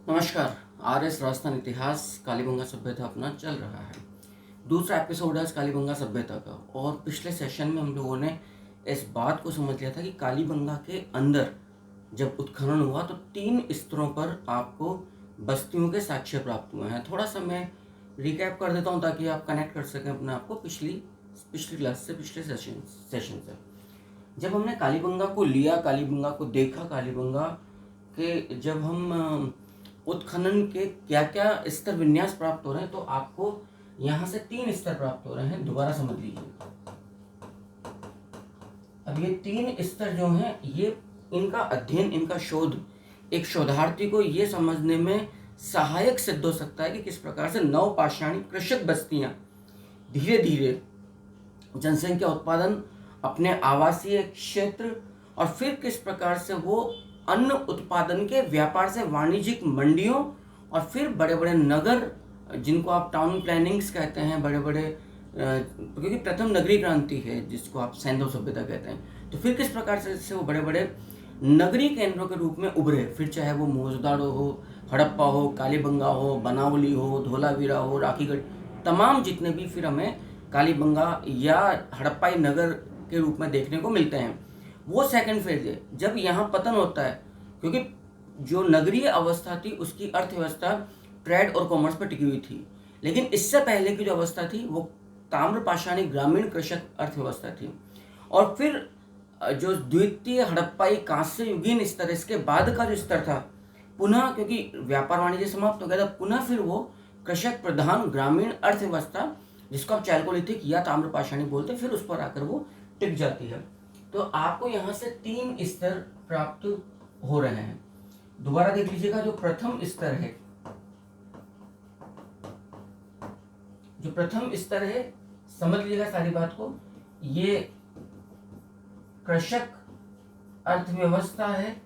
नमस्कार। आरएस राजस्थान इतिहास कालीबंगा सभ्यता अपना चल रहा है। दूसरा एपिसोड है इस कालीबंगा सभ्यता का। और पिछले सेशन में हम लोगों ने इस बात को समझ लिया था कि कालीबंगा के अंदर जब उत्खनन हुआ तो 3 स्तरों पर आपको बस्तियों के साक्ष्य प्राप्त हुए हैं। थोड़ा सा मैं रिकैप कर देता हूँ ताकि आप कनेक्ट कर सकें अपने आप को पिछली क्लास से, पिछले सेशन से। जब हमने कालीबंगा को लिया, कालीबंगा को देखा, कालीबंगा के जब हम उत्खनन के क्या क्या स्तर विन्यास प्राप्त हो रहे हैं, तो आपको यहाँ से 3 स्तर प्राप्त हो रहे हैं। दोबारा समझ लीजिए। अब ये 3 स्तर जो हैं, ये इनका अध्ययन, इनका शोध एक शोधार्थी को ये समझने में सहायक सिद्ध हो सकता है कि किस प्रकार से नवपाषाणिक कृषक बस्तियां धीरे धीरे जनसंख्या उत्पादन, अपने आवासीय क्षेत्र और फिर किस प्रकार से वो अन्न उत्पादन के व्यापार से वाणिज्यिक मंडियों और फिर बड़े बड़े नगर, जिनको आप टाउन प्लानिंग्स कहते हैं, बड़े बड़े क्योंकि प्रथम नगरीय क्रांति है जिसको आप सैंधव सभ्यता कहते हैं, तो फिर किस प्रकार से वो बड़े बड़े नगरीय केंद्रों के रूप में उभरे। फिर चाहे वो मोजदाड़ो हो, हड़प्पा हो, कालीबंगा हो, बनावली हो, धोलावीरा हो, राखीगढ़, तमाम जितने भी फिर हमें कालीबंगा या हड़प्पाई नगर के रूप में देखने को मिलते हैं, वो सेकंड फेज है जब यहाँ पतन होता है। क्योंकि जो नगरीय अवस्था थी उसकी अर्थव्यवस्था ट्रेड और कॉमर्स पर टिकी हुई थी, लेकिन इससे पहले की जो अवस्था थी वो ताम्रपाषाणी ग्रामीण कृषक अर्थव्यवस्था थी। और फिर जो द्वितीय हड़प्पाई कांस्य युगीन स्तर, इसके बाद का जो स्तर था, पुनः क्योंकि व्यापार वाणिज्य समाप्त हो गया था, पुनः फिर वो कृषक प्रधान ग्रामीण अर्थव्यवस्था, जिसको आप चैल्कोलिथिक या ताम्रपाषाणी बोलते हैं, फिर उस पर आकर वो टिक जाती है। तो आपको यहाँ से 3 स्तर प्राप्त हो रहे हैं। दोबारा देख लीजिएगा। जो प्रथम स्तर है, जो प्रथम स्तर है, समझ लीजिएगा सारी बात को, ये कृषक अर्थव्यवस्था है।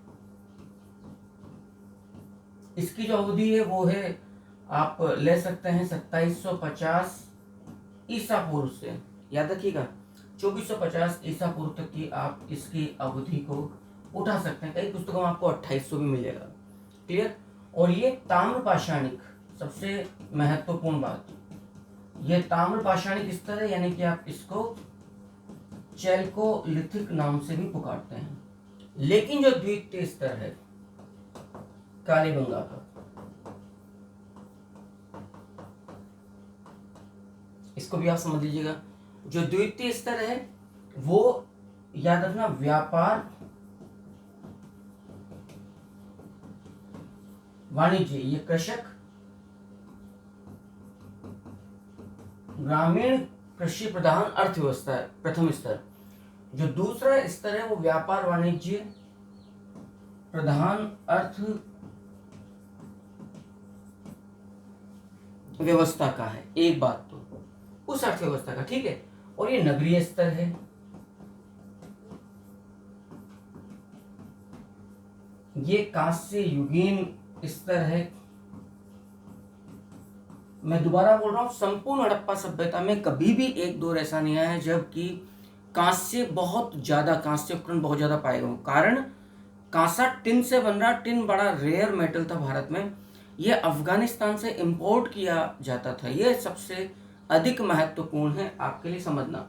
इसकी जो अवधि है वो है, आप ले सकते हैं 2750 ईसा पूर्व से, याद रखिएगा 2450 ईसा पूर्व तक की आप इसकी अवधि को उठा सकते हैं। कई पुस्तकों में आपको 2800 भी मिलेगा। क्लियर। और ये ताम्रपाषाणिक, सबसे महत्वपूर्ण बात, ये ताम्रपाषाणिक स्तर है, यानी कि आप इसको चैल्कोलिथिक नाम से भी पुकारते हैं। लेकिन जो द्वितीय स्तर है कालीबंगा का, इसको भी आप समझ लीजिएगा। जो द्वितीय स्तर है वो याद रखना व्यापार वाणिज्य, ये कृषक ग्रामीण कृषि प्रधान अर्थव्यवस्था है प्रथम स्तर। जो दूसरा स्तर है वो व्यापार वाणिज्य प्रधान अर्थ व्यवस्था का है। एक बात तो उस अर्थव्यवस्था का, ठीक है। और ये नगरीय स्तर है, ये कांस्य युगीन स्तर है। मैं दोबारा बोल रहा हूं, संपूर्ण हड़प्पा सभ्यता में कभी भी एक दौर ऐसा नहीं आया है जबकि कांस्य बहुत ज्यादा, कांस्य उपकरण बहुत ज्यादा पाए गए। कारण कांसा टिन से बन रहा, टिन बड़ा रेयर मेटल था भारत में, ये अफगानिस्तान से इंपोर्ट किया जाता था। ये सबसे अधिक महत्वपूर्ण है आपके लिए समझना,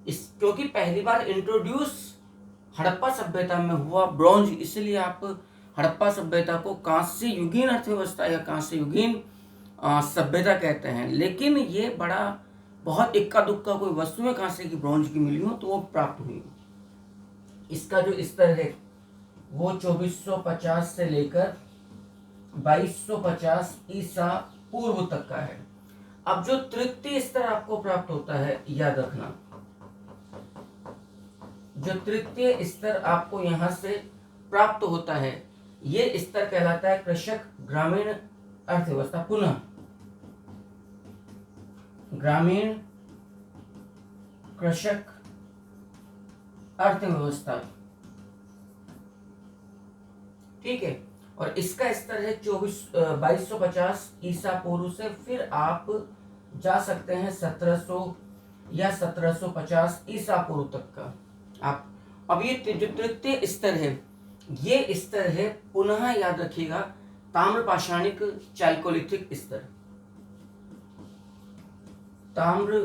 इस क्योंकि पहली बार इंट्रोड्यूस हड़प्पा सभ्यता में हुआ ब्रॉन्ज, इसलिए आप हड़प्पा सभ्यता को कांस्य युगीन अर्थव्यवस्था या कांस्य युगीन सभ्यता कहते हैं। लेकिन ये बड़ा बहुत इक्का दुक्का कोई वस्तुएं कांस्य की ब्रॉन्ज की मिली हो तो वो प्राप्त हुई। इसका जो स्तर है वो 2450 से लेकर 2250 ईसा पूर्व तक का है। अब जो तृतीय स्तर आपको प्राप्त होता है, याद रखना, जो तृतीय स्तर आपको यहां से प्राप्त होता है, ये स्तर कहलाता है कृषक ग्रामीण अर्थव्यवस्था। पुनः ग्रामीण कृषक अर्थव्यवस्था, ठीक है। और इसका स्तर है 2250 ईसा पूर्व से, फिर आप जा सकते हैं 1700 या 1750 ईसा पूर्व तक का। आप अब ये जो तृतीय स्तर है, ये स्तर है, पुनः याद रखिएगा, ताम्र पाषाणिक चैल्कोलिथिक स्तर, ताम्र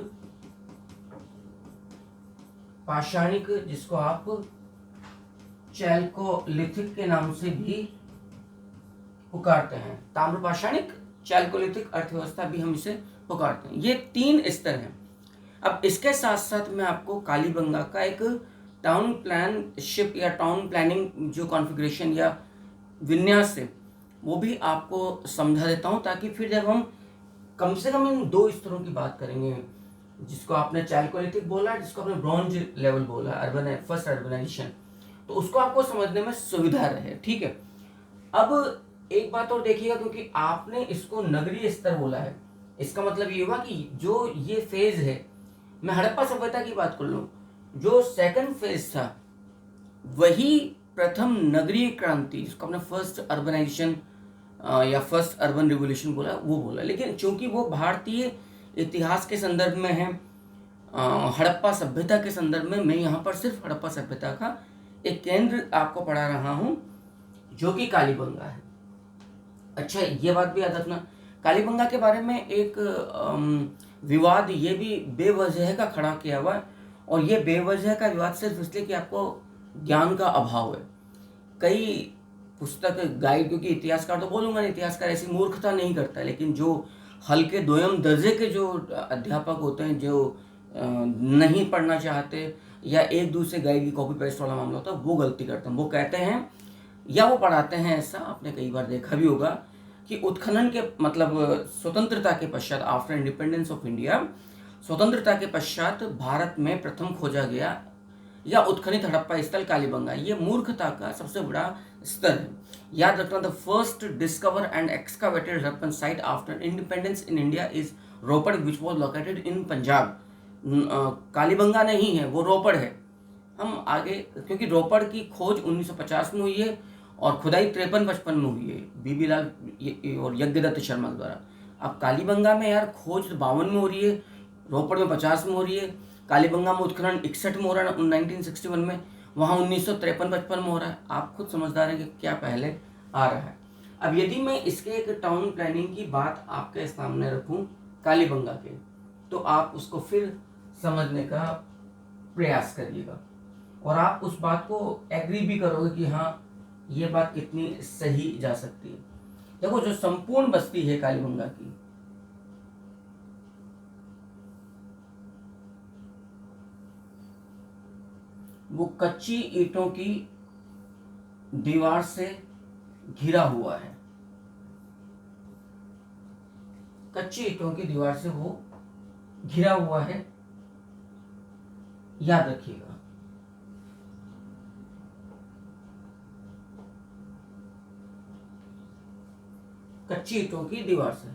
पाषाणिक जिसको आप चैल्कोलिथिक के नाम से भी पुकारते हैं, ताम्र पाषाणिक चैल्कोलिथिक अर्थव्यवस्था भी हम इसे पुकारते हैं। ये 3 स्तर हैं। अब इसके साथ साथ मैं आपको कालीबंगा का एक टाउन प्लानशिप या टाउन प्लानिंग जो कॉन्फ़िगरेशन या विन्यास है वो भी आपको समझा देता हूँ, ताकि फिर जब हम कम से कम इन 2 स्तरों की बात करेंगे, जिसको आपने चैल्कोलिथिक बोला, जिसको आपने ब्रॉन्ज लेवल बोला, अर्बन फर्स्ट अर्बनाइजेशन, तो उसको आपको समझने में सुविधा रहे। ठीक है, अब एक बात और देखिएगा, क्योंकि आपने इसको नगरीय स्तर बोला है, इसका मतलब ये हुआ कि जो ये फेज है, मैं हड़प्पा सभ्यता की बात कर लूँ, जो सेकंड फेज था वही प्रथम नगरीय क्रांति, जिसको आपने फर्स्ट अर्बनाइजेशन या फर्स्ट अर्बन रिवोल्यूशन बोला, वो बोला। लेकिन चूंकि वो भारतीय इतिहास के संदर्भ में है, हड़प्पा सभ्यता के संदर्भ में, मैं यहाँ पर सिर्फ हड़प्पा सभ्यता का एक केंद्र आपको पढ़ा रहा हूँ जो कि कालीबंगा है। अच्छा, ये बात भी याद रखना, कालीबंगा के बारे में एक विवाद ये भी बेवजह का खड़ा किया हुआ है, और ये बेवजह का विवाद सिर्फ इसलिए कि आपको ज्ञान का अभाव है। कई पुस्तक गाइड, क्योंकि इतिहासकार तो बोलूँगा नहीं, इतिहासकार ऐसी मूर्खता नहीं करता है, लेकिन जो हल्के दोयम दर्जे के जो अध्यापक होते हैं, जो नहीं पढ़ना चाहते या एक दूसरे गाइड की कॉपी पेस्ट वाला मामला होता है, वो गलती करते हैं। वो कहते हैं या वो पढ़ाते हैं, ऐसा आपने कई बार देखा भी होगा कि उत्खनन के मतलब स्वतंत्रता के पश्चात, आफ्टर इंडिपेंडेंस ऑफ इंडिया, स्वतंत्रता के पश्चात भारत में प्रथम खोजा गया या उत्खनित हड़प्पा स्थल कालीबंगा, ये मूर्खता का सबसे बड़ा स्तर है। याद रखना, the first discover and excavated Harappan site after independence in India is Ropar, which was located in Punjab. Kalibangan नहीं है, वो रोपड़ है। हम आगे, क्योंकि रोपड़ की खोज 1950 में हुई है और खुदाई 53-55 में हुई है, बीबी लाल और यज्ञदत्त शर्मा द्वारा। अब कालीबंगा में यार खोज 52 में हो रही है, रोपड़ में 50 में हो रही है, कालीबंगा में उत्खनन 61 में हो रहा है 1961 में, वहाँ 1953-55 में हो रहा है। आप खुद समझदार हैं कि क्या पहले आ रहा है। अब यदि मैं इसके एक टाउन प्लानिंग की बात आपके सामने रखूं कालीबंगा के, तो आप उसको फिर समझने का प्रयास करिएगा और आप उस बात को एग्री भी करोगे कि हाँ, ये बात कितनी सही जा सकती है। देखो, जो संपूर्ण बस्ती है कालीबंगा की, वो कच्ची ईंटों की दीवार से घिरा हुआ है, कच्ची ईंटों की दीवार से वो घिरा हुआ है, याद रखिएगा। कच्ची ईंटों की दीवार से,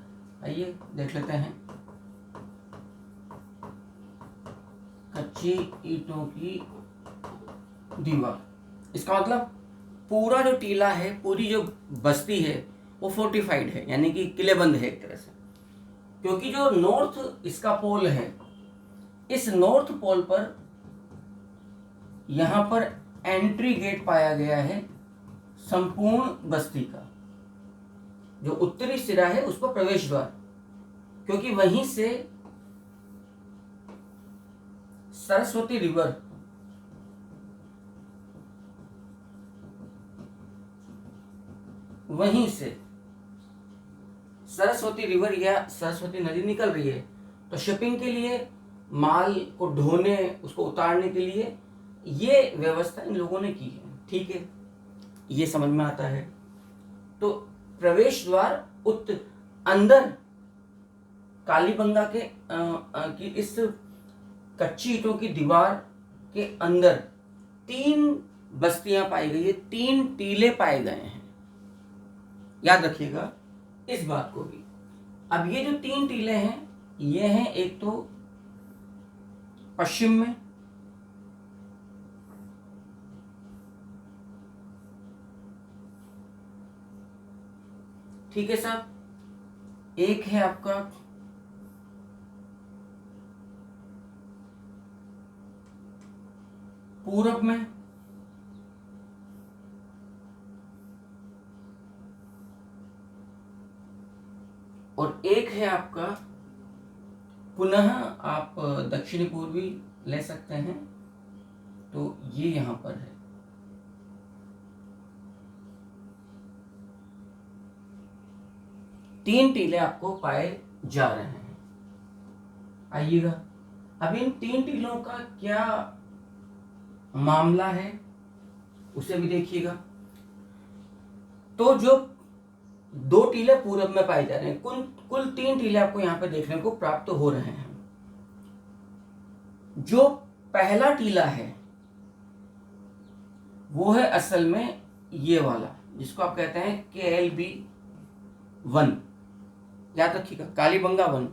आइए देख लेते हैं। कच्ची ईंटों की दीवार, इसका मतलब पूरा जो टीला है, पूरी जो बस्ती है, वो फोर्टिफाइड है, यानी कि किलेबंद है एक तरह से। क्योंकि जो नॉर्थ इसका पोल है, इस नॉर्थ पोल पर यहां पर एंट्री गेट पाया गया है संपूर्ण बस्ती का। जो उत्तरी सिरा है उस पर प्रवेश द्वार, क्योंकि वहीं से सरस्वती रिवर वहीं से सरस्वती रिवर या सरस्वती नदी निकल रही है, तो शिपिंग के लिए, माल को ढोने, उसको उतारने के लिए ये व्यवस्था इन लोगों ने की है। ठीक है, ये समझ में आता है। तो प्रवेश द्वार अंदर कालीबंगा के की इस कच्ची ईंटों की दीवार के अंदर 3 बस्तियां पाई गई है, 3 टीले पाए गए हैं, याद रखिएगा इस बात को भी। अब ये जो 3 टीले हैं, ये हैं एक तो पश्चिम में, ठीक है साहब, एक है आपका पूरब में, और एक है आपका, पुनः आप दक्षिणी पूर्वी ले सकते हैं, तो ये यहां पर है। तीन टीले आपको पाए जा रहे हैं। आइएगा, अब इन तीन टीलों का क्या मामला है उसे भी देखिएगा। तो जो दो टीले पूरब में पाए जा रहे हैं, कुल तीन टीले आपको यहां पे देखने को प्राप्त हो रहे हैं। जो पहला टीला है वो है असल में ये वाला, जिसको आप कहते हैं KLB1, याद रखिएगा, कालीबंगा 1।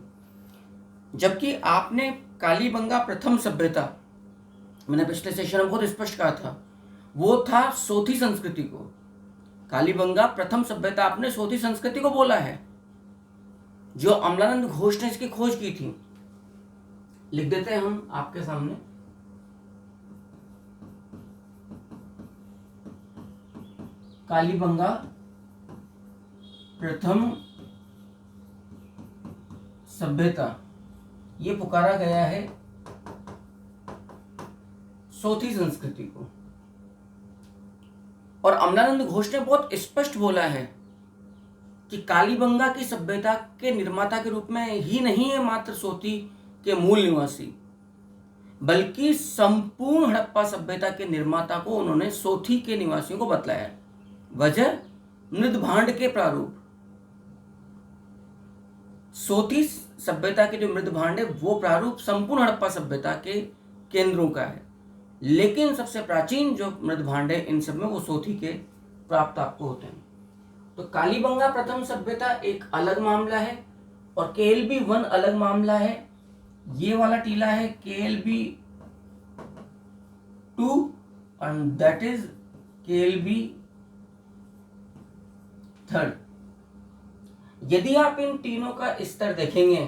जबकि आपने कालीबंगा प्रथम सभ्यता, मैंने पिछले सेशन में बहुत स्पष्ट कहा था, वो था सोथी संस्कृति को। कालीबंगा प्रथम सभ्यता आपने सोथी संस्कृति को बोला है, जो अमलानंद घोष ने इसकी खोज की थी। लिख देते हैं हम आपके सामने, कालीबंगा प्रथम सभ्यता, ये पुकारा गया है सोथी संस्कृति को। और अमलानंद घोष ने बहुत स्पष्ट बोला है कि कालीबंगा की सभ्यता के निर्माता के रूप में ही नहीं है मात्र सोथी के मूल निवासी, बल्कि संपूर्ण हड़प्पा सभ्यता के निर्माता को उन्होंने सोथी के निवासियों को बतलाया। वजह, मृदभांड के प्रारूप। सोथी सभ्यता के जो मृदभांड है वो प्रारूप संपूर्ण हड़प्पा सभ्यता के केंद्रों का है, लेकिन सबसे प्राचीन जो मृदभांड है इन सब में वो सोथी के प्राप्त आपको होते हैं। तो कालीबंगा प्रथम सभ्यता एक अलग मामला है और KLB1 अलग मामला है। ये वाला टीला है KLB2 and that is KLB3। यदि आप इन तीनों का स्तर देखेंगे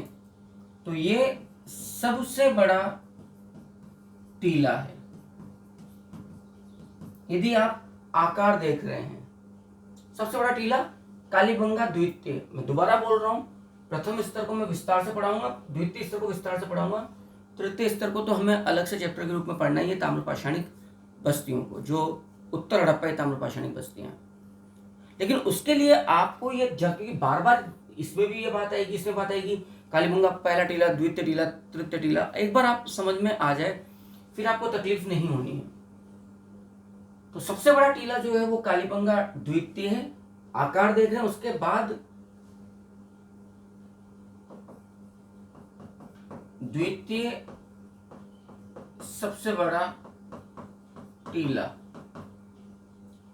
तो ये सबसे बड़ा टीला है। यदि आप आकार देख रहे हैं, सबसे बड़ा टीला कालीबंगा द्वितीय। मैं दोबारा बोल रहा हूं, प्रथम स्तर को मैं विस्तार से पढ़ाऊंगा, द्वितीय स्तर को विस्तार से पढ़ाऊंगा, तृतीय स्तर को तो हमें अलग से चैप्टर के रूप में पढ़ना ही है, ताम्रपाषाणिक बस्तियों को, जो उत्तर हड़प्पा ताम्रपाषाणिक बस्तियां। लेकिन उसके लिए आपको ये, क्योंकि बार बार इसमें भी ये बात आएगी, इसमें बात आएगी, कालीबंगा पहला टीला, द्वितीय टीला, तृतीय टीला, एक बार आप समझ में आ जाए फिर आपको तकलीफ नहीं होनी है। तो सबसे बड़ा टीला जो है वो कालीबंगा द्वितीय है, आकार देख रहे हैं। उसके बाद द्वितीय सबसे बड़ा टीला,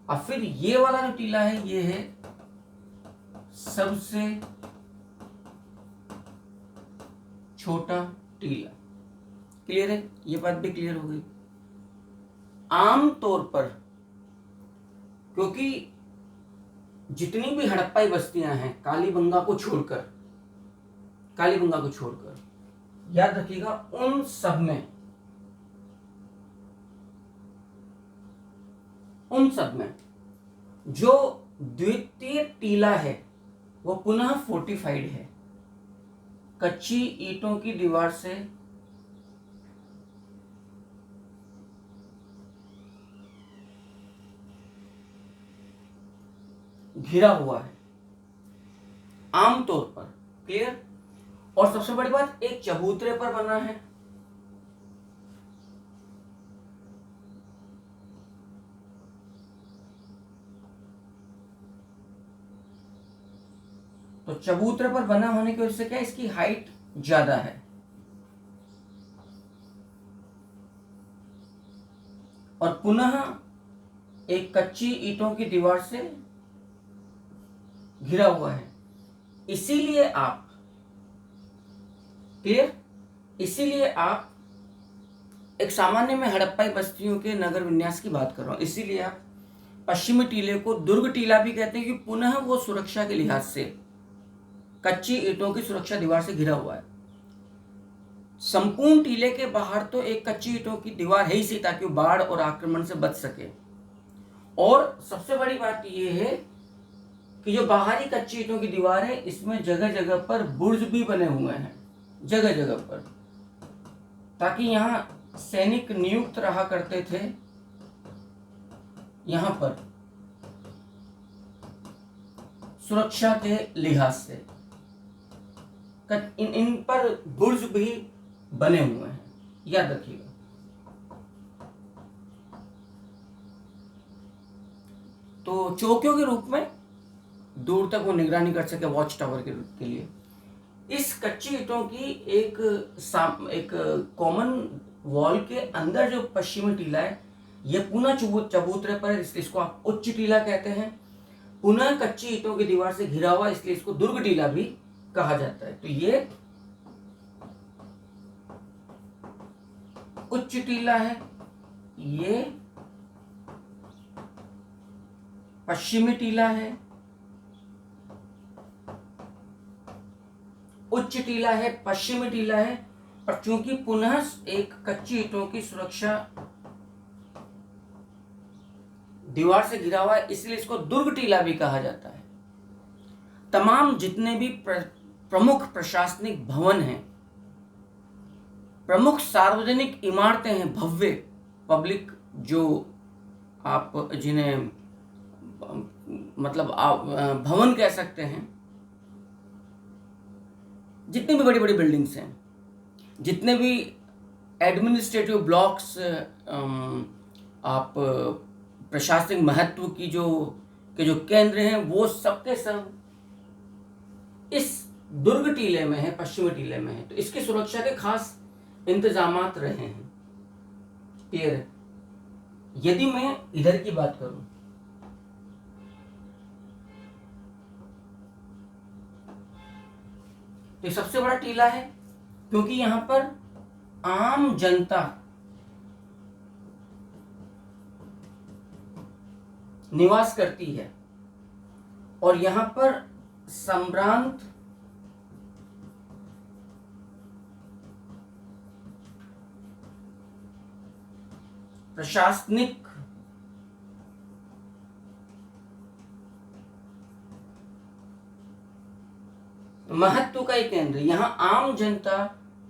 और फिर ये वाला जो टीला है ये है सबसे छोटा टीला। क्लियर है? ये बात भी क्लियर हो गई। आमतौर पर क्योंकि जितनी भी हड़प्पाई बस्तियां हैं कालीबंगा को छोड़कर, याद रखिएगा उन सब में जो द्वितीय टीला है वो पुनः फोर्टिफाइड है, कच्ची ईंटों की दीवार से घिरा हुआ है आमतौर पर। क्लियर? और सबसे बड़ी बात, एक चबूतरे पर बना है। तो चबूतरे पर बना होने की वजह से क्या, इसकी हाइट ज्यादा है। और पुनः एक कच्ची ईंटों की दीवार से घिरा हुआ है। इसीलिए आप, क्लियर, इसीलिए आप एक सामान्य में हड़प्पाई बस्तियों के नगर विन्यास की बात कर रहा हूं, इसीलिए आप पश्चिमी टीले को दुर्ग टीला भी कहते हैं कि पुनः वो सुरक्षा के लिहाज से कच्ची ईंटों की सुरक्षा दीवार से घिरा हुआ है। संपूर्ण टीले के बाहर तो एक कच्ची ईंटों की दीवार है ही सी, ताकि वो बाढ़ और आक्रमण से बच सके। और सबसे बड़ी बात यह है कि जो बाहरी कच्ची ईंटों की दीवार है इसमें जगह जगह पर बुर्ज भी बने हुए हैं, जगह जगह पर, ताकि यहाँ सैनिक नियुक्त रहा करते थे। यहाँ पर सुरक्षा के लिहाज से इन पर बुर्ज भी बने हुए हैं, याद रखिएगा। तो चौकियों के रूप में दूर तक वो निगरानी कर सके, वॉच टावर के लिए। इस कच्ची ईंटों की एक कॉमन वॉल के अंदर जो पश्चिमी टीला है यह पुनः चबूतरे पर, इसलिए इसको आप उच्च टीला कहते हैं। पुनः कच्ची ईंटों की दीवार से घिरा हुआ, इसलिए इसको दुर्ग टीला भी कहा जाता है। तो ये उच्च टीला है, ये पश्चिमी टीला है, उच्च टीला है, पश्चिमी टीला है। और चूंकि पुनः एक कच्ची ईंटों की सुरक्षा दीवार से घिरा हुआ है, इसलिए इसको दुर्ग टीला भी कहा जाता है। तमाम जितने भी प्रमुख प्रशासनिक भवन हैं, प्रमुख सार्वजनिक इमारतें हैं, भव्य पब्लिक, जो आप जिन्हें मतलब आप भवन कह सकते हैं, जितनी भी बड़ी बड़ी बिल्डिंग्स हैं, जितने भी एडमिनिस्ट्रेटिव ब्लॉक्स, आप प्रशासनिक महत्व की जो केंद्र हैं, वो सबके सब इस दुर्ग टीले में है, पश्चिमी टीले में है। तो इसकी सुरक्षा के खास इंतजामात रहे हैं। क्लियर है? यदि मैं इधर की बात करूं, तो सबसे बड़ा टीला है, क्योंकि यहां पर आम जनता निवास करती है और यहां पर सम्रांत प्रशासनिक महत्व का एक केंद्र, यहां आम जनता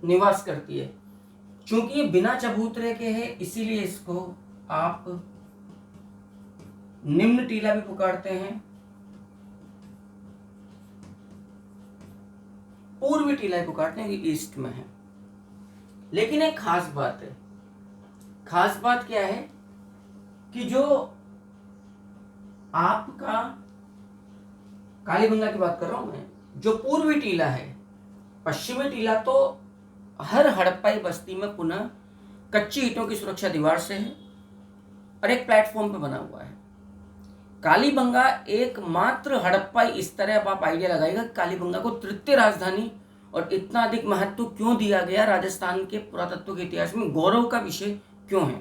निवास करती है। चूंकि ये बिना चबूतरे के है, इसीलिए इसको आप निम्न टीला भी पुकारते हैं, पूर्वी टीला भी पुकारते हैं, कि ईस्ट में है। लेकिन एक खास बात है। खास बात क्या है कि जो आपका कालीबंगा की बात कर रहा हूं मैं, जो पूर्वी टीला है, पश्चिमी टीला तो हर हड़प्पाई बस्ती में पुनः कच्ची ईंटों की सुरक्षा दीवार से है और एक प्लेटफॉर्म पे बना हुआ है। कालीबंगा एकमात्र हड़प्पाई, इस तरह अब आप आइडिया लगाइएगा कालीबंगा को तृतीय राजधानी और इतना अधिक महत्व क्यों दिया गया, राजस्थान के पुरातत्व के इतिहास में गौरव का विषय क्यों है।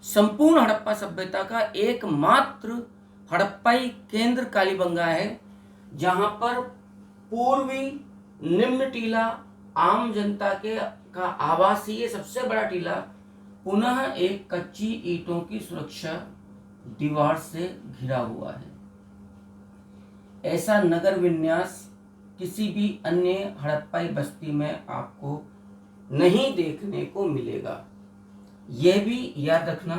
संपूर्ण हड़प्पा सभ्यता का एकमात्र हड़प्पाई केंद्र कालीबंगा है, जहां पर पूर्वी निम्न टीला आम जनता का आवासीय सबसे बड़ा टीला पुनः एक कच्ची ईंटों की सुरक्षा दीवार से घिरा हुआ है। ऐसा नगर विन्यास किसी भी अन्य हड़प्पाई बस्ती में आपको नहीं देखने को मिलेगा। यह भी याद रखना,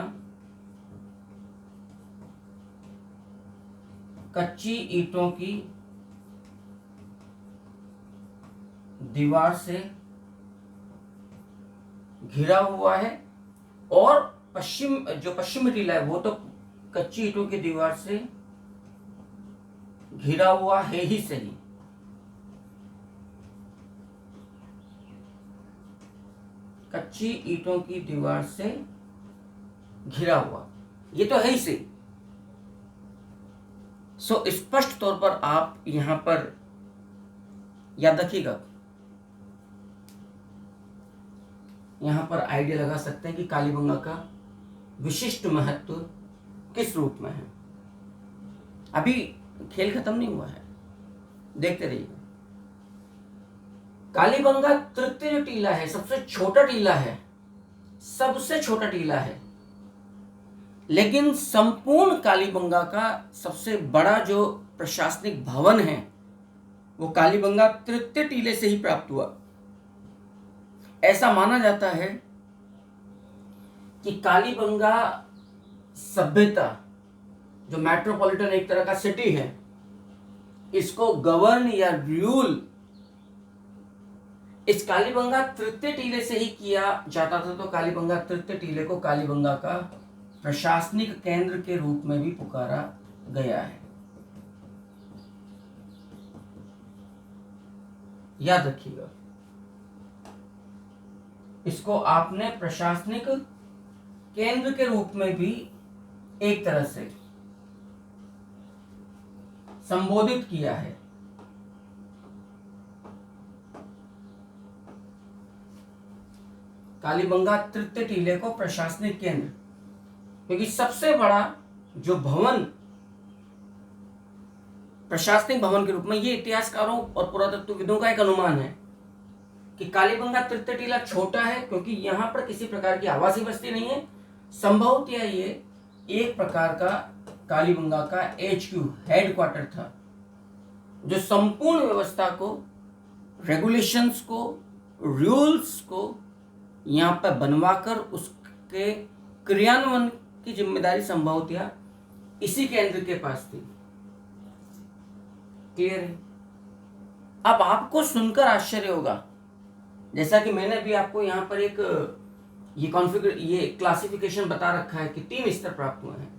कच्ची ईंटों की दीवार से घिरा हुआ है और पश्चिमी टीला है वो तो कच्ची ईंटों की दीवार से घिरा हुआ है ही सही। कच्ची ईंटों की दीवार से घिरा हुआ, ये तो है ही सही। सो स्पष्ट तौर पर आप यहां पर याद रखिएगा, यहां पर आइडिया लगा सकते हैं कि कालीबंगा का विशिष्ट महत्व किस रूप में है। अभी खेल खत्म नहीं हुआ है, देखते रहिए। कालीबंगा तृतीय जो टीला है, सबसे छोटा टीला है, सबसे छोटा टीला है। लेकिन संपूर्ण कालीबंगा का सबसे बड़ा जो प्रशासनिक भवन है वो कालीबंगा तृतीय टीले से ही प्राप्त हुआ। ऐसा माना जाता है कि कालीबंगा सभ्यता जो मेट्रोपॉलिटन एक तरह का सिटी है, इसको गवर्न या रूल इस कालीबंगा तृतीय टीले से ही किया जाता था। तो कालीबंगा तृतीय टीले को कालीबंगा का प्रशासनिक केंद्र के रूप में भी पुकारा गया है। याद रखिएगा, इसको आपने प्रशासनिक केंद्र के रूप में भी एक तरह से संबोधित किया है। कालीबंगा तृतीय टीले को प्रशासनिक केंद्र, क्योंकि सबसे बड़ा जो भवन प्रशासनिक भवन के रूप में, ये इतिहासकारों और पुरातत्वविदों का एक अनुमान है कि कालीबंगा तृतीय टीला छोटा है क्योंकि यहां पर किसी प्रकार की आवासीय बस्ती नहीं है। संभवतः ये एक प्रकार का कालीबंगा का HQ हेडक्वार्टर था, जो संपूर्ण व्यवस्था को, रेगुलेशंस को, रूल्स को यहां पर बनवाकर उसके क्रियान्वयन की जिम्मेदारी संभवतः इसी केंद्र के पास थी। क्लियर है? अब आपको सुनकर आश्चर्य होगा, जैसा कि मैंने भी आपको यहां पर एक ये क्लासिफिकेशन बता रखा है कि 3 स्तर प्राप्त हुए हैं।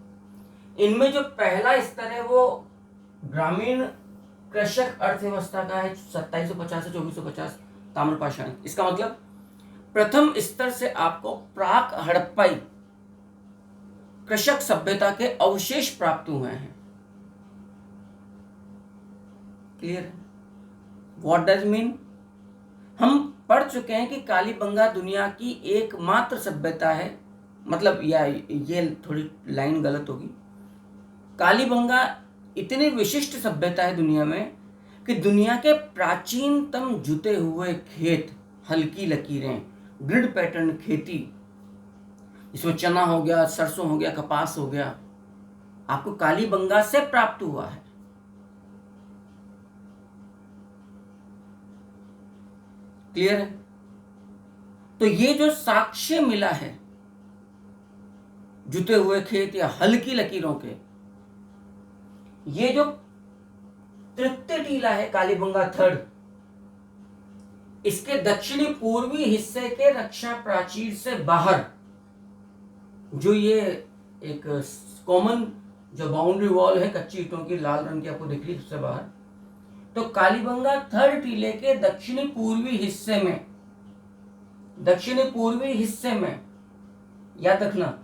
इनमें जो पहला स्तर है वो ग्रामीण कृषक अर्थव्यवस्था का है, 2750 से 2450 ताम्रपाषाण। इसका मतलब प्रथम स्तर से आपको प्राक हड़प्पाई कृषक सभ्यता के अवशेष प्राप्त हुए हैं। क्लियर? What does mean? हम पढ़ चुके हैं कि कालीबंगा दुनिया की एकमात्र सभ्यता है, मतलब या ये थोड़ी लाइन गलत होगी। कालीबंगा इतनी विशिष्ट सभ्यता है दुनिया में कि दुनिया के प्राचीनतम जुते हुए खेत, हल्की लकीरें, ग्रिड पैटर्न खेती, इसमें चना हो गया, सरसों हो गया, कपास हो गया, आपको कालीबंगा से प्राप्त हुआ है। क्लियर है? तो ये जो साक्ष्य मिला है जुते हुए खेत या हल्की लकीरों के, ये जो तृतीय टीला है कालीबंगा थर्ड, इसके दक्षिणी पूर्वी हिस्से के रक्षा प्राचीर से बाहर, जो ये एक कॉमन जो बाउंड्री वॉल है कच्ची ईंटों की लाल रंग की आपको दिख रही है सबसे बाहर, तो कालीबंगा थर्ड टीले के दक्षिणी पूर्वी हिस्से में याद रखना,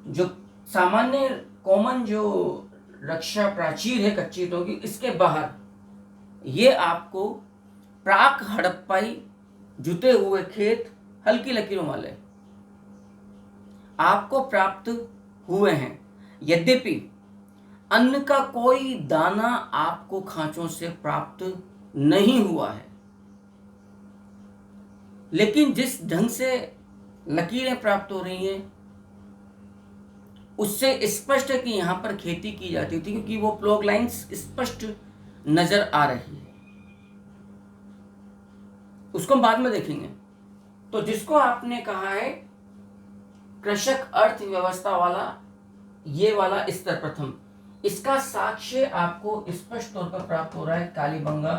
जो सामान्य कॉमन जो रक्षा प्राचीर है कच्ची ईंटों की, इसके बाहर ये आपको प्राक हड़प्पाई जुते हुए खेत हल्की लकीरों वाले आपको प्राप्त हुए हैं। यद्यपि अन्न का कोई दाना आपको खांचों से प्राप्त नहीं हुआ है, लेकिन जिस ढंग से लकीरें प्राप्त हो रही हैं उससे स्पष्ट है कि यहां पर खेती की जाती थी, क्योंकि वो प्लॉग लाइंस स्पष्ट नजर आ रही है। उसको हम बाद में देखेंगे। तो जिसको आपने कहा है कृषक अर्थव्यवस्था वाला, ये वाला स्तर प्रथम, इसका साक्ष्य आपको स्पष्ट तौर पर प्राप्त हो रहा है कालीबंगा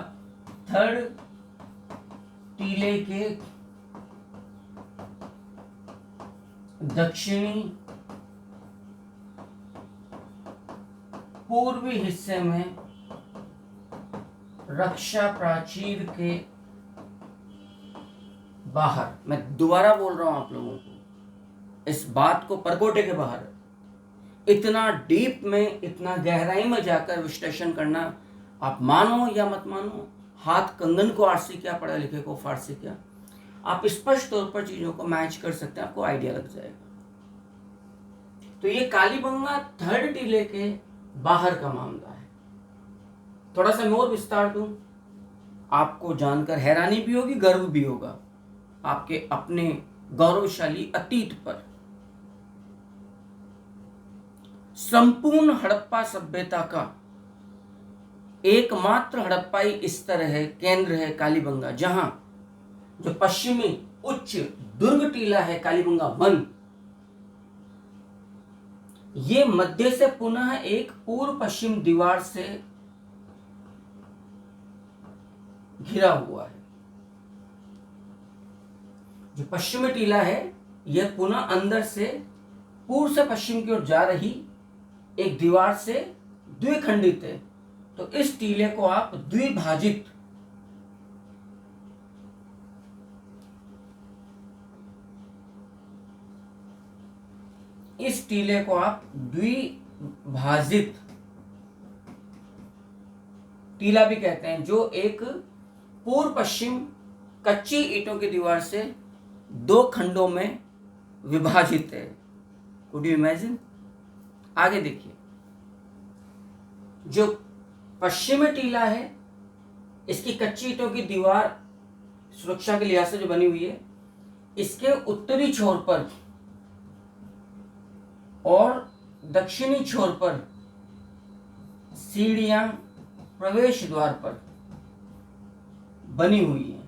थर्ड टीले के दक्षिणी पूर्वी हिस्से में रक्षा प्राचीर के बाहर। मैं दोबारा बोल रहा हूं आप लोगों को, इस बात को परकोटे के बाहर, इतना डीप में, इतना गहराई में जाकर विश्लेषण करना, आप मानो या मत मानो, हाथ कंगन को आरसी क्या, पढ़े लिखे को फारसी क्या, आप स्पष्ट तौर पर चीजों को मैच कर सकते हैं, आपको आइडिया लग जाएगा। तो ये कालीबंगा थर्ड टीले के बाहर का मामला है। थोड़ा सा मैं और विस्तार दूं, आपको जानकर हैरानी भी होगी, गर्व भी होगा आपके अपने गौरवशाली अतीत पर। संपूर्ण हड़प्पा सभ्यता का एकमात्र हड़प्पाई स्तर है, केंद्र है कालीबंगा, जहां जो पश्चिमी उच्च दुर्ग टीला है कालीबंगा 1, ये मध्य से पुनः एक पूर्व पश्चिम दीवार से घिरा हुआ है। जो पश्चिमी टीला है यह पुनः अंदर से पूर्व से पश्चिम की ओर जा रही एक दीवार से द्विखंडित है। तो इस टीले को आप द्विभाजित टीला भी कहते हैं, जो एक पूर्व पश्चिम कच्ची ईंटों की दीवार से 2 खंडों में विभाजित है। Could you imagine? आगे देखिए, जो पश्चिमी टीला है इसकी कच्ची ईंटों की दीवार सुरक्षा के लिहाज से जो बनी हुई है, इसके उत्तरी छोर पर और दक्षिणी छोर पर सीढ़ियां प्रवेश द्वार पर बनी हुई है।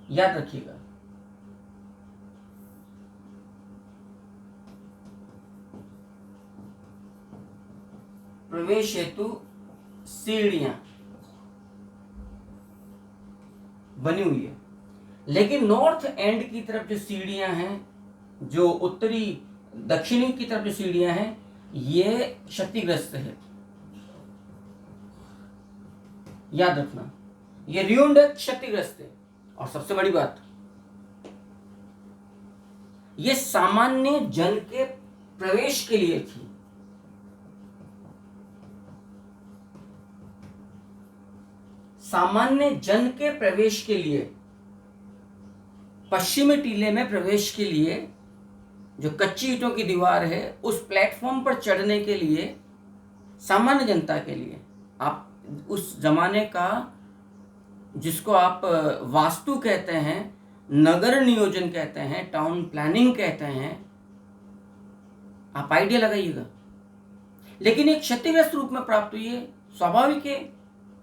याद रखिएगा। प्रवेश हेतु सीढ़ियां बनी हुई है, लेकिन नॉर्थ एंड की तरफ जो सीढ़ियां हैं, जो उत्तरी दक्षिणी की तरफ जो सीढ़ियां हैं, ये क्षतिग्रस्त है। याद रखना, ये र्यून्ड है, क्षतिग्रस्त है। और सबसे बड़ी बात, ये सामान्य जन के प्रवेश के लिए थी। सामान्य जन के प्रवेश के लिए, पश्चिमी टीले में प्रवेश के लिए जो कच्ची ईंटों की दीवार है, उस प्लेटफॉर्म पर चढ़ने के लिए सामान्य जनता के लिए, आप उस जमाने का जिसको आप वास्तु कहते हैं, नगर नियोजन कहते हैं, टाउन प्लानिंग कहते हैं, आप आइडिया लगाइएगा। लेकिन एक क्षतिग्रस्त रूप में प्राप्त हुई है। स्वाभाविक है,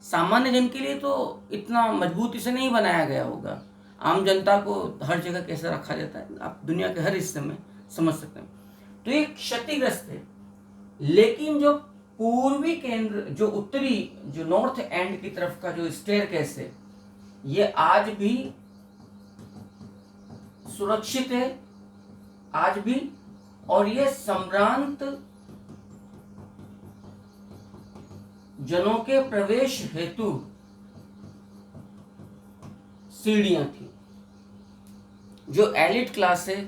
सामान्य जन के लिए तो इतना मजबूती से नहीं बनाया गया होगा। आम जनता को हर जगह कैसे रखा जाता है, आप दुनिया के हर हिस्से में समझ सकते हैं। तो ये क्षतिग्रस्त है। लेकिन जो पूर्वी केंद्र, जो उत्तरी, जो नॉर्थ एंड की तरफ का जो स्टेयरकेस है, ये आज भी सुरक्षित है, आज भी। और ये संभ्रांत जनों के प्रवेश हेतु सीढ़ियां थी। जो एलिट क्लास है,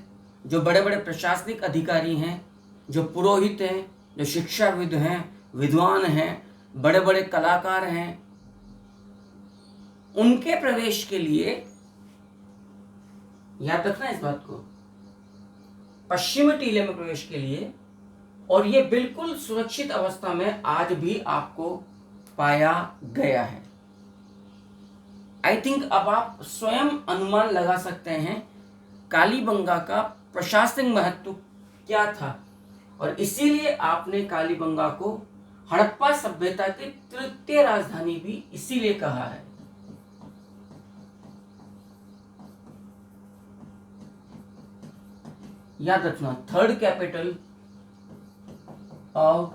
जो बड़े बड़े प्रशासनिक अधिकारी हैं, जो पुरोहित हैं, जो शिक्षाविद हैं, विद्वान हैं, बड़े बड़े कलाकार हैं, उनके प्रवेश के लिए, याद रखना इस बात को, पश्चिमी टीले में प्रवेश के लिए, और ये बिल्कुल सुरक्षित अवस्था में आज भी आपको पाया गया है। आई थिंक अब आप स्वयं अनुमान लगा सकते हैं कालीबंगा का प्रशासनिक महत्व क्या था, और इसीलिए आपने कालीबंगा को हड़प्पा सभ्यता की तृतीय राजधानी भी इसीलिए कहा है। याद रखना, third capital of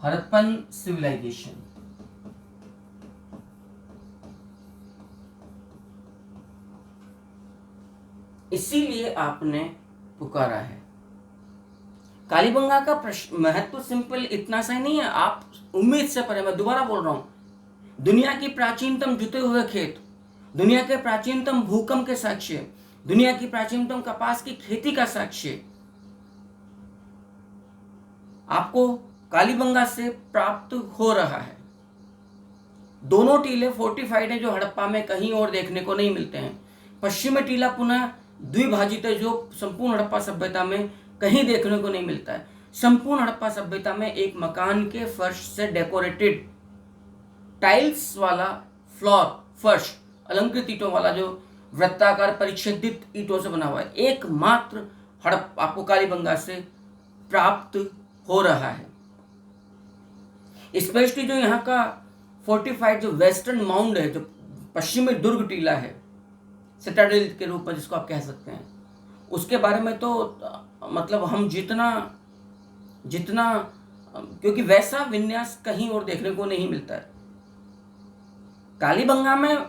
Harappan civilization. इसीलिए आपने पुकारा है। कालीबंगा का महत्व सिंपल इतना सा ही नहीं है, आप उम्मीद से परे, मैं दोबारा बोल रहा हूं, दुनिया की प्राचीनतम जुते हुए खेत, दुनिया के प्राचीनतम भूकंप के साक्ष्य, दुनिया की प्राचीनतम कपास की खेती का साक्ष्य आपको कालीबंगा से प्राप्त हो रहा है। दोनों टीले फोर्टिफाइड हैं, जो हड़प्पा में कहीं और देखने को नहीं मिलते हैं। पश्चिमी टीला पुनः द्विभाजित है, जो संपूर्ण हड़प्पा सभ्यता में कहीं देखने को नहीं मिलता है। संपूर्ण हड़प्पा सभ्यता में एक मकान के फर्श से डेकोरेटेड टाइल्स वाला फ्लोर, फर्श, अलंकृत ईंटों वाला जो वृत्ताकार परिच्छेदित ईंटों से बना हुआ है, एकमात्र हड़प्पा आपको कालीबंगा से प्राप्त हो रहा है। स्पेशली जो यहाँ का फोर्टिफाइड जो वेस्टर्न माउंड है, जो पश्चिमी दुर्ग टीला है, सिटाडेल के रूप में जिसको आप कह सकते हैं, उसके बारे में तो मतलब हम जितना क्योंकि वैसा विन्यास कहीं और देखने को नहीं मिलता है। कालीबंगा में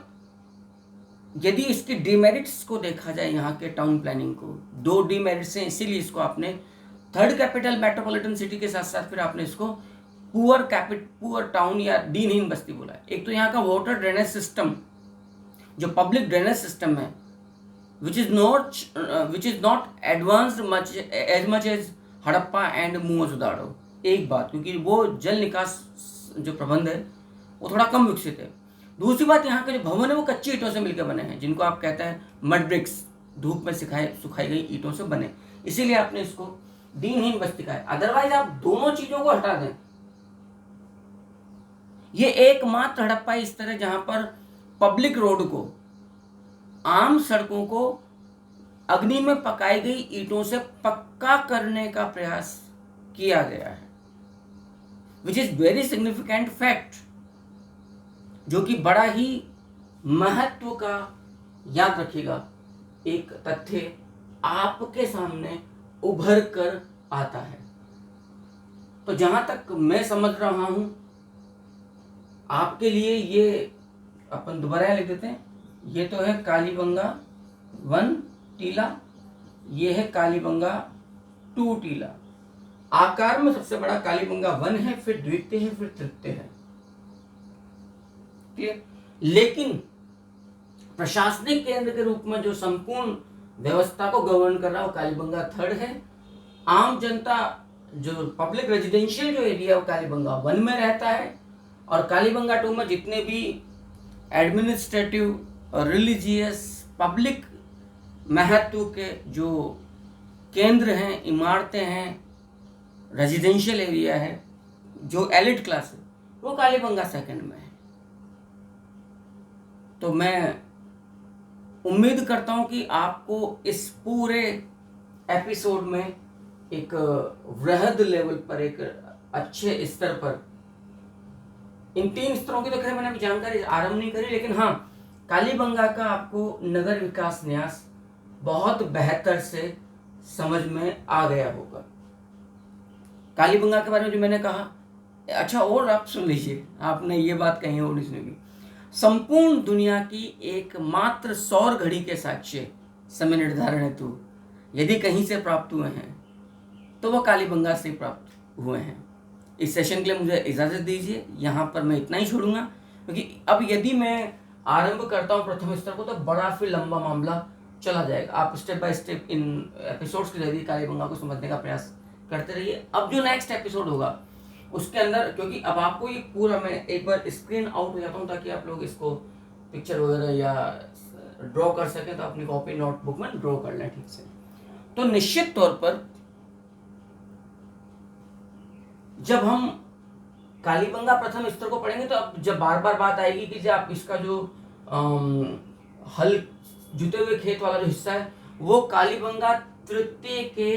यदि इसकी डीमेरिट्स को देखा जाए, यहाँ के टाउन प्लानिंग को, 2 डीमेरिट्स हैं, इसीलिए इसको आपने थर्ड कैपिटल मेट्रोपॉलिटन सिटी के साथ साथ फिर आपने इसको पुअर टाउन या दीनहीन बस्ती बोला है। एक तो यहाँ का वाटर ड्रेनेज सिस्टम, जो पब्लिक ड्रेनेज सिस्टम है, which is not advanced much as Harappa and Mohenjodaro. एक बात, क्योंकि वो जल निकास जो प्रबंध है वो थोड़ा कम विकसित है। दूसरी बात, यहाँ के जो भवन है वो कच्ची ईंटों से मिलकर बने हैं, जिनको आप कहते हैं मड ब्रिक्स, धूप में सुखाई गई ईंटों से बने, इसीलिए आपने इसको दीनहीन बस्ती कहा है। अदरवाइज आप दोनों चीजों को हटा दें, ये एकमात्र हड़प्पा इस तरह जहां पर पब्लिक रोड को, आम सड़कों को अग्नि में पकाई गई ईंटों से पक्का करने का प्रयास किया गया है, which is very significant fact, जो कि बड़ा ही महत्व का, याद रखिएगा, एक तथ्य आपके सामने उभर कर आता है। तो जहां तक मैं समझ रहा हूं, आपके लिए ये अपन दोबारा लिख देते हैं। ये तो है कालीबंगा 1 टीला, ये है कालीबंगा 2 टीला। आकार में सबसे बड़ा कालीबंगा 1 है, फिर द्वितीय है, फिर तृतीय है। क्लियर? लेकिन प्रशासनिक केंद्र के रूप में जो संपूर्ण व्यवस्था को गवर्न कर रहा है वो कालीबंगा 3 है। आम जनता जो पब्लिक रेजिडेंशियल जो एरिया वो कालीबंगा 1 में रहता है, और कालीबंगा 2 में जितने भी एडमिनिस्ट्रेटिव और रिलीजियस पब्लिक महत्व के जो केंद्र हैं, इमारतें हैं, रेजिडेंशियल एरिया है, जो एलिट क्लास है, वो कालीबंगा 2 में है। तो मैं उम्मीद करता हूं कि आपको इस पूरे एपिसोड में एक वृहद लेवल पर, एक अच्छे स्तर पर, इन 3 स्तरों की तो खैर मैंने अभी जानकारी आरंभ नहीं करी, लेकिन हाँ, कालीबंगा का आपको नगर विकास न्यास बहुत बेहतर से समझ में आ गया होगा। कालीबंगा के बारे में जो मैंने कहा, अच्छा और आप सुन लीजिए, आपने ये बात कही और नहीं सुनी, संपूर्ण दुनिया की एकमात्र सौर घड़ी के साक्ष्य समय निर्धारण हेतु यदि कहीं से प्राप्त हुए हैं तो वो कालीबंगा से प्राप्त हुए हैं। इस सेशन के लिए मुझे इजाज़त दीजिए, यहाँ पर मैं इतना ही छोड़ूंगा, क्योंकि अब यदि मैं आरंभ करता हूँ प्रथम स्तर को तो बड़ा फिर लंबा मामला चला जाएगा। आप step by step in episodes के जरिए कालीबंगा को समझने का प्रयास करते रहिए। अब जो नेक्स्ट एपिसोड होगा उसके अंदर, क्योंकि अब आपको ये पूरा, मैं एक बार स्क्रीन आउट हो जाता हूँ ताकि आप लोग इसको पिक्चर वगैरह या ड्रॉ कर सकें, तो अपनी कॉपी नोटबुक में ड्रॉ कर लें ठीक से। तो निश्चित तौर पर जब हम कालीबंगा प्रथम स्तर को पढ़ेंगे तो अब जब बार बार बात आएगी कि जब आप इसका जो हल जुते हुए खेत वाला जो हिस्सा है वो कालीबंगा तृतीय के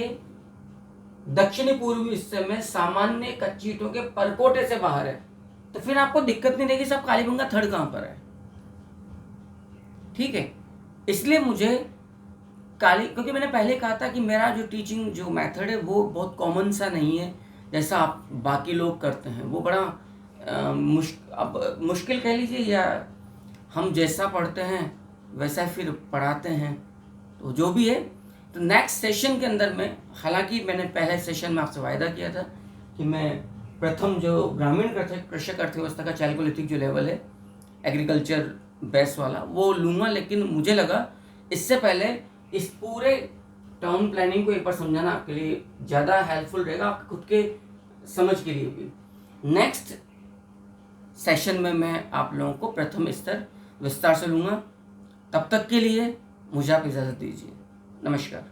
दक्षिणी पूर्वी हिस्से में सामान्य कच्ची ईंटों के परकोटे से बाहर है, तो फिर आपको दिक्कत नहीं रहेगी सब कालीबंगा 3 कहां पर है। ठीक है, इसलिए मुझे क्योंकि मैंने पहले कहा था कि मेरा जो टीचिंग जो मेथड है वो बहुत कॉमन सा नहीं है जैसा आप बाकी लोग करते हैं, वो बड़ा मुश्किल कह लीजिए, या हम जैसा पढ़ते हैं वैसा फिर पढ़ाते हैं, तो जो भी है। तो नेक्स्ट सेशन के अंदर में, हालांकि मैंने पहले सेशन में आपसे वायदा किया था कि मैं प्रथम जो ग्रामीण कृषक अर्थव्यवस्था का चाइल्कोलिथिक जो लेवल है एग्रीकल्चर बेस वाला वो लूँगा, लेकिन मुझे लगा इससे पहले इस पूरे टाउन प्लानिंग को एक बार समझाना आपके लिए ज़्यादा हेल्पफुल रहेगा, आपके खुद के समझ के लिए भी। नेक्स्ट सेशन में मैं आप लोगों को प्रथम स्तर विस्तार से लूँगा। तब तक के लिए मुझे आप इजाज़त दीजिए। नमस्कार।